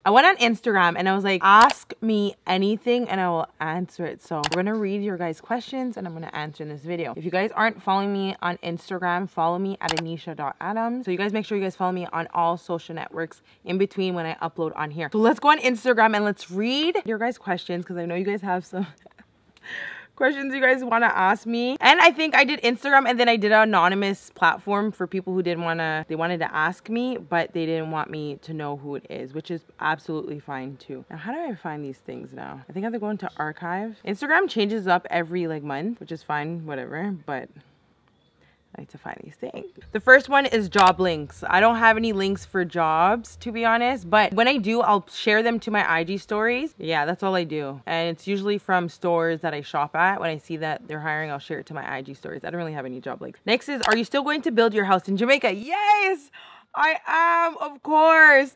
I went on Instagram and I was like, ask me anything and I will answer it. So we're gonna read your guys' questions and I'm gonna answer in this video. If you guys aren't following me on Instagram, follow me at Annesha.Adams. So you guys make sure you guys follow me on all social networks in between when I upload on here. So let's go on Instagram and let's read your guys' questions because I know you guys have some questions you guys want to ask me. And I think I did Instagram and then I did an anonymous platform for people who didn't want to, they wanted to ask me, but they didn't want me to know who it is, which is absolutely fine too. Now, how do I find these things now? I think I have to go into archive. Instagram changes up every like month, which is fine, whatever, but I like to find these things. The first one is job links. I don't have any links for jobs, to be honest, but when I do, I'll share them to my IG stories. Yeah, that's all I do. And it's usually from stores that I shop at. When I see that they're hiring, I'll share it to my IG stories. I don't really have any job links. Next is, are you still going to build your house in Jamaica? Yes, I am, of course.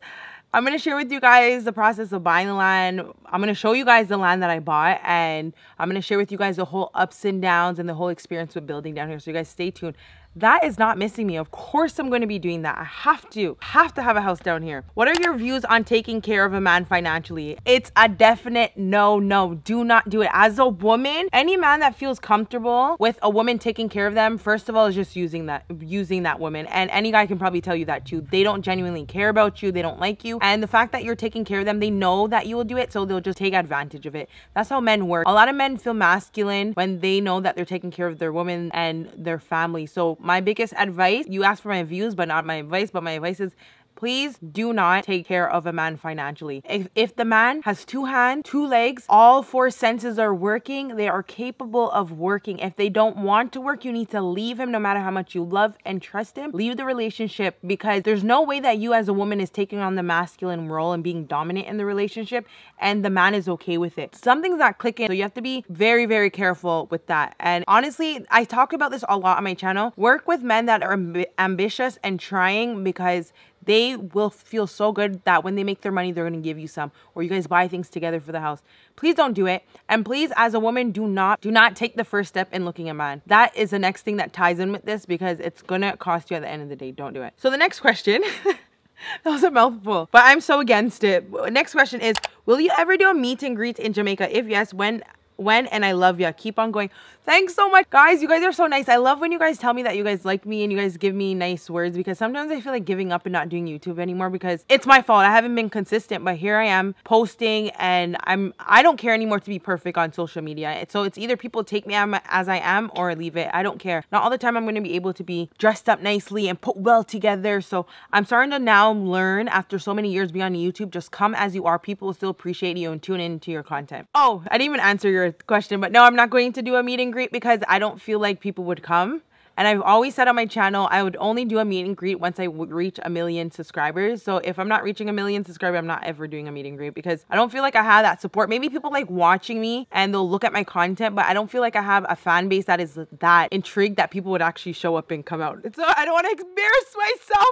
I'm going to share with you guys the process of buying the land. I'm going to show you guys the land that I bought, and I'm going to share with you guys the whole ups and downs and the whole experience with building down here. So you guys stay tuned. That is not missing me. Of course I'm going to be doing that. I have to have a house down here. What are your views on taking care of a man financially? It's a definite no. Do not do it. As a woman, any man that feels comfortable with a woman taking care of them, first of all, is just using that woman. And any guy can probably tell you that too. They don't genuinely care about you. They don't like you. And the fact that you're taking care of them, they know that you will do it, so they'll just take advantage of it. That's how men work. A lot of men feel masculine when they know that they're taking care of their woman and their family. So my biggest advice, you asked for my views, but not my advice, but my advice is, please do not take care of a man financially. If the man has 2 hands, 2 legs, all 4 senses are working, they are capable of working. If they don't want to work, you need to leave him no matter how much you love and trust him. Leave the relationship, because there's no way that you as a woman is taking on the masculine role and being dominant in the relationship and the man is okay with it. Something's not clicking, so you have to be very, very careful with that. And honestly, I talk about this a lot on my channel. Work with men that are ambitious and trying, because they will feel so good that when they make their money, they're going to give you some, or you guys buy things together for the house. Please don't do it. And please, as a woman, do not take the first step in looking a man. That is the next thing that ties in with this, because it's going to cost you at the end of the day. Don't do it. So the next question, that was a mouthful, but I'm so against it. Next question is, will you ever do a meet and greet in Jamaica? If yes, when? And I love ya. Keep on going. Thanks so much, guys. You guys are so nice. I love when you guys tell me that you guys like me and you guys give me nice words, because sometimes I feel like giving up and not doing YouTube anymore because it's my fault. I haven't been consistent, but here I am posting, and I don't care anymore to be perfect on social media. So it's either people take me as I am or leave it. I don't care. Not all the time I'm going to be able to be dressed up nicely and put well together. So I'm starting to now learn, after so many years being on YouTube, just come as you are. People will still appreciate you and tune into your content. Oh, I didn't even answer your question, but no, I'm not going to do a meet and greet because I don't feel like people would come. And I've always said on my channel, I would only do a meet and greet once I reach 1 million subscribers. So if I'm not reaching 1 million subscribers, I'm not ever doing a meet and greet, because I don't feel like I have that support. Maybe people like watching me and they'll look at my content, but I don't feel like I have a fan base that is that intrigued that people would actually show up and come out. So I don't want to embarrass myself.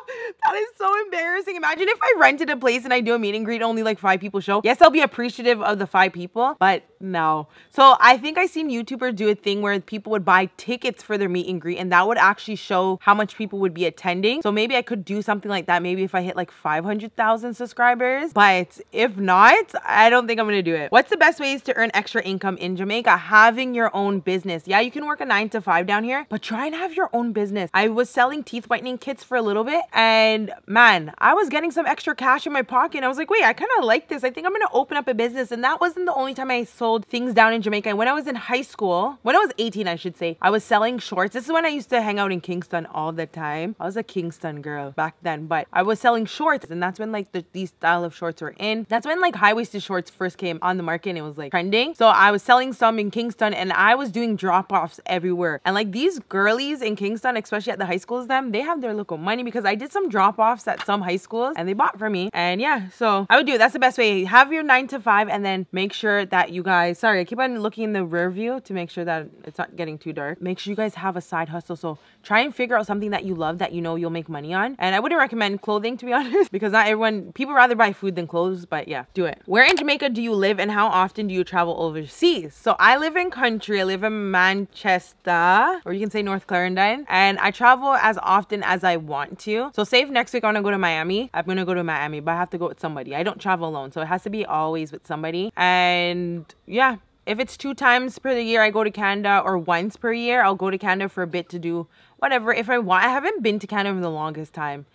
That is so embarrassing. Imagine if I rented a place and I do a meet and greet, only like 5 people show. Yes, I'll be appreciative of the 5 people, but no. So I think I seen YouTubers do a thing where people would buy tickets for their meet and greet, and that would actually show how much people would be attending. So maybe I could do something like that, maybe if I hit like 500,000 subscribers. But if not, I don't think I'm gonna do it. What's the best ways to earn extra income in Jamaica? Having your own business. Yeah, you can work a 9 to 5 down here, but try and have your own business. I was selling teeth whitening kits for a little bit, and man, I was getting some extra cash in my pocket. I was like, wait, I kind of like this. I think I'm gonna open up a business. And that wasn't the only time I sold things down in Jamaica. When I was in high school, when I was 18, I should say, I was selling shorts. This is when I used to hang out in Kingston all the time. I was a Kingston girl back then, but I was selling shorts, and that's when like these style of shorts were in. That's when like high-waisted shorts first came on the market and it was like trending. So I was selling some in Kingston, and I was doing drop-offs everywhere. And like these girlies in Kingston, especially at the high schools, they have their local money, because I did some drop-offs at some high schools and they bought from me. And yeah, so I would do it. That's the best way. Have your 9 to 5, and then make sure that you guys, sorry, I keep on looking in the rear view to make sure that it's not getting too dark. Make sure you guys have a side hustle hustle. So try and figure out something that you love that you know you'll make money on. And I wouldn't recommend clothing, to be honest, because not everyone, people rather buy food than clothes, but yeah, do it. Where in Jamaica do you live and how often do you travel overseas? So I live in country. I live in Manchester, or you can say North Clarendon, and I travel as often as I want to. So say if next week I want to go to Miami, I'm going to go to Miami, but I have to go with somebody. I don't travel alone, so it has to be always with somebody. And yeah, if it's 2 times per year I go to Canada, or once per year, I'll go to Canada for a bit to do whatever. If I want, I haven't been to Canada for the longest time.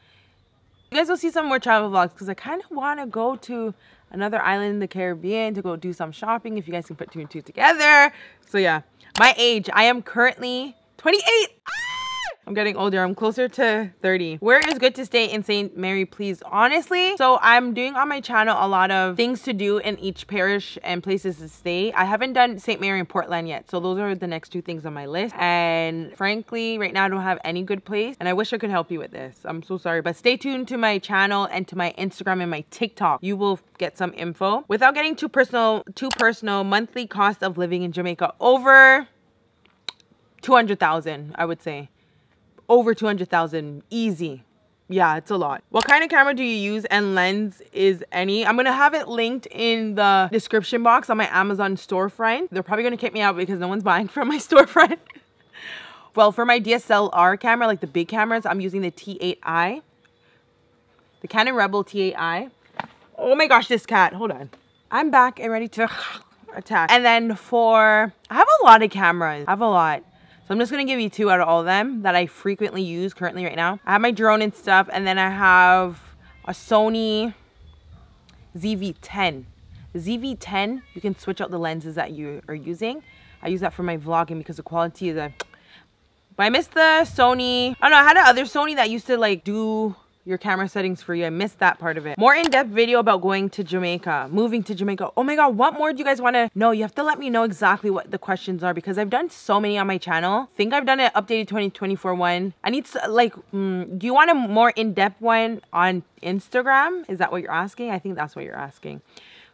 You guys will see some more travel vlogs because I kind of want to go to another island in the Caribbean to go do some shopping, if you guys can put 2 and 2 together. So yeah, my age, I am currently 28. I'm getting older. I'm closer to 30. Where is good to stay in St. Mary, please? Honestly, so I'm doing on my channel a lot of things to do in each parish and places to stay. I haven't done St. Mary and Portland yet. So those are the next 2 things on my list. And frankly, right now I don't have any good place. And I wish I could help you with this. I'm so sorry. But stay tuned to my channel and to my Instagram and my TikTok. You will get some info. Without getting too personal, monthly cost of living in Jamaica, over 200,000, I would say. Over 200,000, easy. Yeah, it's a lot. What kind of camera do you use and lens is any? I'm gonna have it linked in the description box on my Amazon storefront. They're probably gonna kick me out because no one's buying from my storefront. Well, for my DSLR camera, like the big cameras, I'm using the T8i. The Canon Rebel T8i. Oh my gosh, this cat, hold on. I'm back and ready to attack. And then I have a lot of cameras. I have a lot. So I'm just going to give you 2 out of all of them that I frequently use currently right now. I have my drone and stuff, and then I have a Sony ZV-10. The ZV-10, you can switch out the lenses that you are using. I use that for my vlogging because the quality is but I missed the Sony. I don't know, I had another Sony that used to like do your camera settings for you. I missed that part of it. More in-depth video about going to Jamaica, moving to Jamaica. Oh my god, what more do you guys want to know? You have to let me know exactly what the questions are because I've done so many on my channel. I think I've done an updated 2024 one. I need to like, do you want a more in-depth one on Instagram? Is that what you're asking? I think that's what you're asking.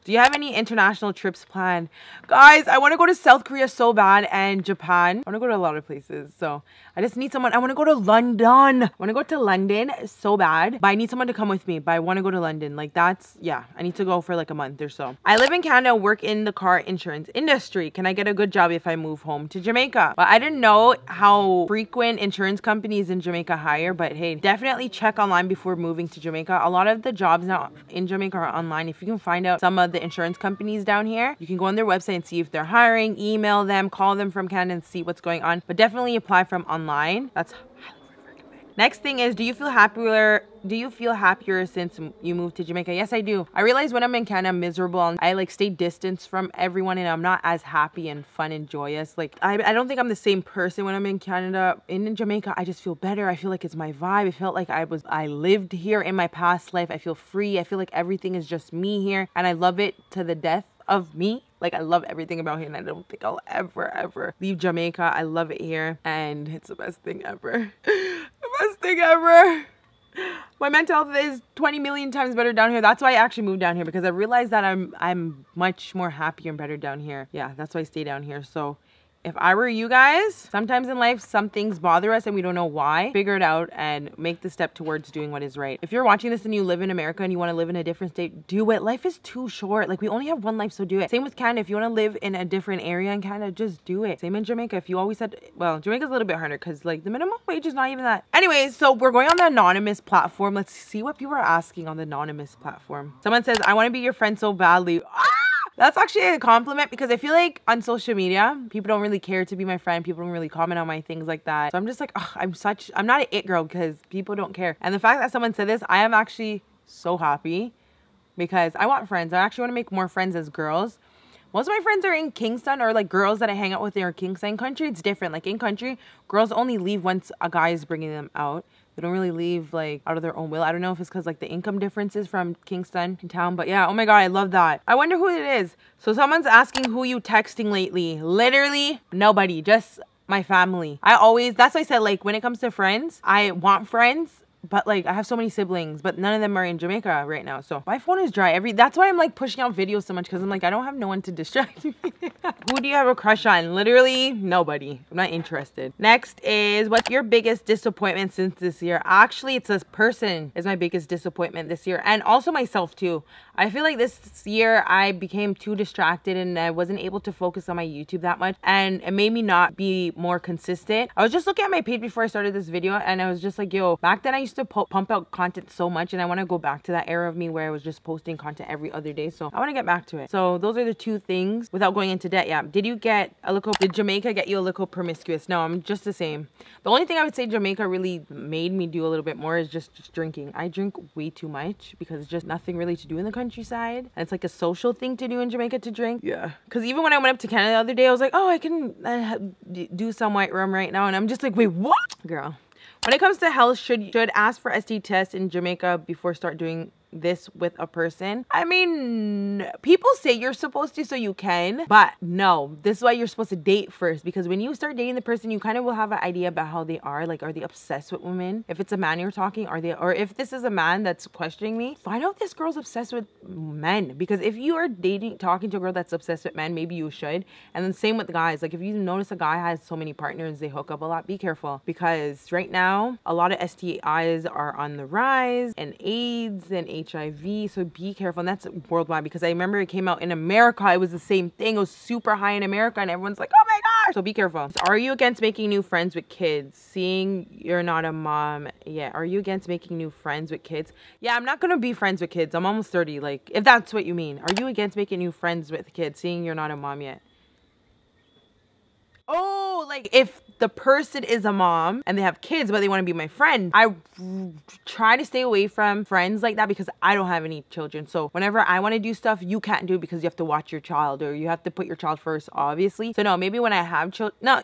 Do you have any international trips planned? Guys, I want to go to South Korea so bad and Japan. I want to go to a lot of places. So I just need someone. I want to go to London. I want to go to London so bad. But I need someone to come with me. But I want to go to London. Like that's, yeah. I need to go for like a month or so. I live in Canada, work in the car insurance industry. Can I get a good job if I move home to Jamaica? But I didn't know how frequent insurance companies in Jamaica hire. But hey, definitely check online before moving to Jamaica. A lot of the jobs now in Jamaica are online. If you can find out some of the insurance companies down here, you can go on their website and see if they're hiring, email them, call them from Canada and see what's going on. But definitely apply from online. That's next thing is, do you feel happier since you moved to Jamaica? Yes, I do. I realize when I'm in Canada, I'm miserable and I like stay distanced from everyone and I'm not as happy and fun and joyous. Like I don't think I'm the same person when I'm in Canada. In Jamaica, I just feel better. I feel like it's my vibe. I felt like I lived here in my past life. I feel free. I feel like everything is just me here and I love it to the death of me. Like I love everything about here and I don't think I'll ever leave Jamaica. I love it here and it's the best thing ever. The best thing ever. My mental health is 20 million times better down here. That's why I actually moved down here because I realized that I'm much more happier and better down here. Yeah, that's why I stay down here. So if I were you guys, sometimes in life, some things bother us and we don't know why. Figure it out and make the step towards doing what is right. If you're watching this and you live in America and you want to live in a different state, do it. Life is too short. Like we only have one life, so do it. Same with Canada. If you want to live in a different area in Canada, just do it. Same in Jamaica. If you always said, well, Jamaica's a little bit harder because like the minimum wage is not even that. Anyways, so we're going on the anonymous platform. Let's see what people are asking on the anonymous platform. Someone says, I want to be your friend so badly. That's actually a compliment because I feel like on social media, people don't really care to be my friend. People don't really comment on my things like that. So I'm just like, I'm not an it girl because people don't care. And the fact that someone said this, I am actually so happy because I want friends. I actually want to make more friends as girls. Most of my friends are in Kingston or like girls that I hang out with in Kingston. Country, it's different. Like in country, girls only leave once a guy is bringing them out. They don't really leave like out of their own will. I don't know if it's because like the income differences from Kingston in town, but yeah, oh my god, I love that. I wonder who it is. So someone's asking who you texting lately. Literally nobody, just my family. That's why I said like when it comes to friends, I want friends, but like I have so many siblings, but none of them are in Jamaica right now. So my phone is dry. That's why I'm like pushing out videos so much, because I'm like, I don't have no one to distract me. Who do you have a crush on? Literally nobody. I'm not interested. Next is, what's your biggest disappointment since this year? Actually, it's this person is my biggest disappointment this year, and also myself too. I feel like this year I became too distracted and I wasn't able to focus on my YouTube that much, and it made me not be more consistent. I was just looking at my page before I started this video, and I was just like, yo, back then I used to pump out content so much, and I want to go back to that era of me where I was just posting content every other day. So I want to get back to it. So those are the two things without going into debt. Yeah. Did Jamaica get you a little promiscuous? No, I'm just the same. The only thing I would say Jamaica really made me do a little bit more is just drinking. I drink way too much because it's just nothing really to do in the countryside. And it's like a social thing to do in Jamaica to drink. Yeah. Because even when I went up to Canada the other day, I was like, oh, I can do some white rum right now. And I'm just like, wait, what? Girl. When it comes to health, should ask for ST tests in Jamaica before start doing this with a person? I mean, people say you're supposed to, so you can, but no, this is why you're supposed to date first, because when you start dating the person, you kind of will have an idea about how they are. Like, are they obsessed with women? If it's a man you're talking, or if this is a man that's questioning me, find out if this girl's obsessed with men. Because if you are talking to a girl that's obsessed with men, maybe you should. And then same with the guys. Like, if you notice a guy has so many partners, they hook up a lot, be careful, because right now a lot of STIs are on the rise, and AIDS and HIV, so be careful. And that's worldwide, because I remember it came out in America, it was the same thing. It was super high in America, and everyone's like, oh my gosh. So be careful. So are you against making new friends with kids? Seeing you're not a mom yet, are you against making new friends with kids? Yeah, I'm not gonna be friends with kids. I'm almost 30. Like, if that's what you mean, are you against making new friends with kids, seeing you're not a mom yet? Oh, like if the person is a mom and they have kids but they want to be my friend, I try to stay away from friends like that, because I don't have any children. So whenever I want to do stuff, you can't do it because you have to watch your child, or you have to put your child first, obviously. So no, maybe when I have children, no,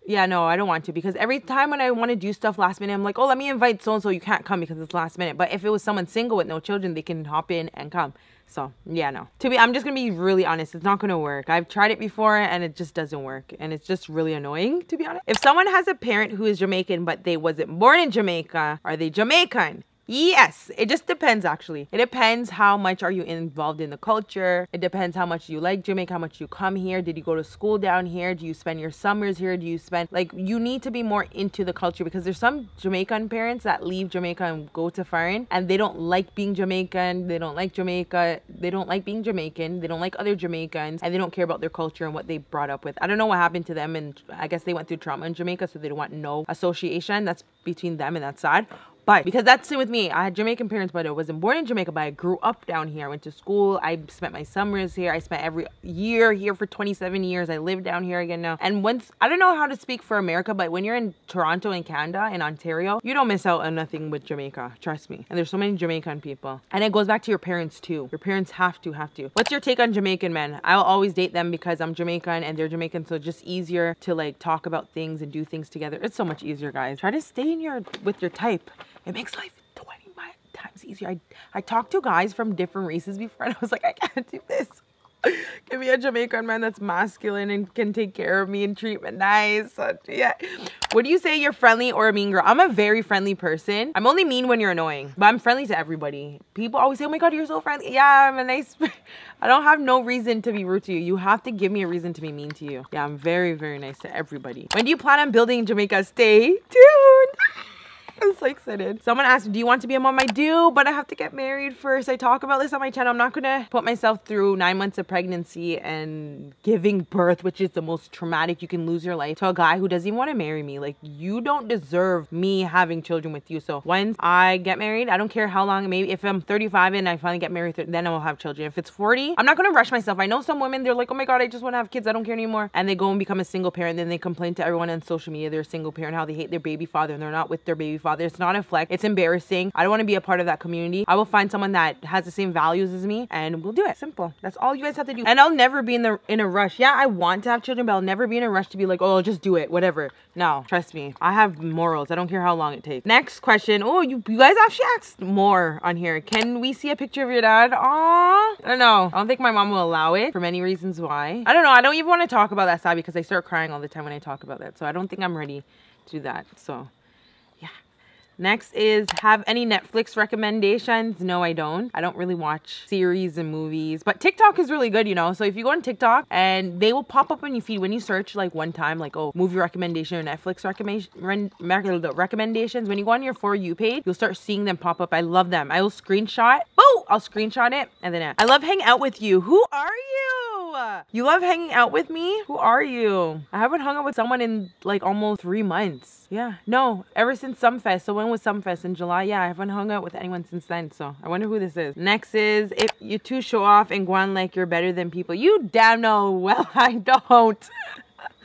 yeah, no, I don't want to, because every time when I want to do stuff last minute, I'm like, oh, let me invite so-and-so, you can't come because it's last minute. But if it was someone single with no children, they can hop in and come. So yeah, no, I'm just gonna be really honest, it's not gonna work. I've tried it before and it just doesn't work, and it's just really annoying, to be honest. If someone has a parent who is Jamaican but they wasn't born in Jamaica, are they Jamaican? Yes, it just depends, actually. It depends how much are you involved in the culture. It depends how much you like Jamaica, how much you come here. Did you go to school down here? Do you spend your summers here? Do you spend, like, you need to be more into the culture, because there's some Jamaican parents that leave Jamaica and go to foreign, and they don't like being Jamaican. They don't like Jamaica. They don't like being Jamaican. They don't like other Jamaicans, and they don't care about their culture and what they brought up with. I don't know what happened to them, and I guess they went through trauma in Jamaica, so they don't want no association. That's between them, and that's sad. But because that's it with me, I had Jamaican parents, but I wasn't born in Jamaica, but I grew up down here. I went to school. I spent my summers here. I spent every year here for 27 years. I live down here again now. And once, I don't know how to speak for America, but when you're in Toronto and Canada and Ontario, you don't miss out on nothing with Jamaica. Trust me. And there's so many Jamaican people. And it goes back to your parents too. Your parents have to. What's your take on Jamaican men? I'll always date them because I'm Jamaican and they're Jamaican. So it's just easier to like talk about things and do things together. It's so much easier, guys. Try to stay with your type. It makes life 20 times easier. I talked to guys from different races before, and I was like, I can't do this. Give me a Jamaican man that's masculine and can take care of me and treat me nice. Yeah. Would you say you're friendly or a mean girl? I'm a very friendly person. I'm only mean when you're annoying, but I'm friendly to everybody. People always say, oh my God, you're so friendly. Yeah, I'm a nice, I don't have no reason to be rude to you. You have to give me a reason to be mean to you. Yeah, I'm very, very nice to everybody. When do you plan on building Jamaica? Stay tuned. I'm so excited. Someone asked, do you want to be a mom? I do, but I have to get married first. I talk about this on my channel. I'm not gonna put myself through 9 months of pregnancy and giving birth, which is the most traumatic. You can lose your life, to a guy who doesn't even want to marry me. Like, you don't deserve me having children with you. So once I get married, I don't care how long, maybe if I'm 35 and I finally get married, then I will have children. If it's 40, I'm not gonna rush myself. I know some women, they're like, oh my God, I just want to have kids. I don't care anymore. And they go and become a single parent. Then they complain to everyone on social media they're a single parent, how they hate their baby father and they're not with their baby father. It's not a flex. It's embarrassing. I don't want to be a part of that community. I will find someone that has the same values as me and we'll do it. Simple. That's all you guys have to do. And I'll never be in a rush. Yeah, I want to have children, but I'll never be in a rush to be like, oh, I'll just do it. Whatever. No, trust me. I have morals. I don't care how long it takes. Next question. Oh, you guys actually asked more on here. Can we see a picture of your dad? Aww. I don't know. I don't think my mom will allow it for many reasons why. I don't know. I don't even want to talk about that side because I start crying all the time when I talk about that. So I don't think I'm ready to do that. So yeah. Next is, have any Netflix recommendations? No, I don't. I don't really watch series and movies, but TikTok is really good, you know? So if you go on TikTok and they will pop up on your feed when you search like one time, like, oh, movie recommendation or Netflix recommendations. When you go on your For You page, you'll start seeing them pop up. I love them. I will screenshot. Oh, I'll screenshot it. And then I love hanging out with you. Who are you? You love hanging out with me? Who are you? I haven't hung out with someone in like almost 3 months. Yeah, no, ever since Sumfest. So when was Sumfest? In July? Yeah, I haven't hung out with anyone since then. So I wonder who this is. Next is, if you two show off and go on like you're better than people. You damn know well I don't.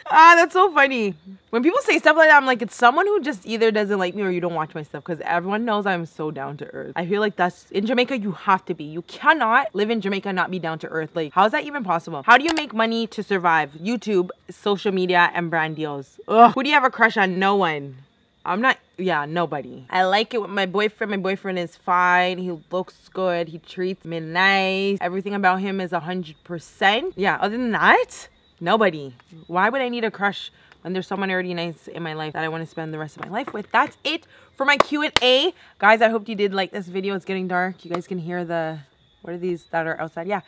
That's so funny. When people say stuff like that, I'm like, it's someone who just either doesn't like me or you don't watch my stuff, because everyone knows I'm so down to earth. I feel like that's, in Jamaica, you have to be. You cannot live in Jamaica and not be down to earth. Like, how is that even possible? How do you make money to survive? YouTube, social media, and brand deals. Ugh. Who do you have a crush on? No one. I'm not, yeah, nobody. I like it with my boyfriend. My boyfriend is fine. He looks good. He treats me nice. Everything about him is 100%. Yeah, other than that, nobody. Why would I need a crush when there's someone already nice in my life that I want to spend the rest of my life with? That's it for my Q&A. Guys, I hope you did like this video. It's getting dark. You guys can hear the, what are these that are outside? Yeah,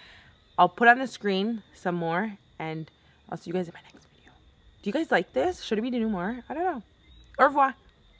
I'll put on the screen some more and I'll see you guys in my next video. Do you guys like this? Should we do more? I don't know. Au revoir.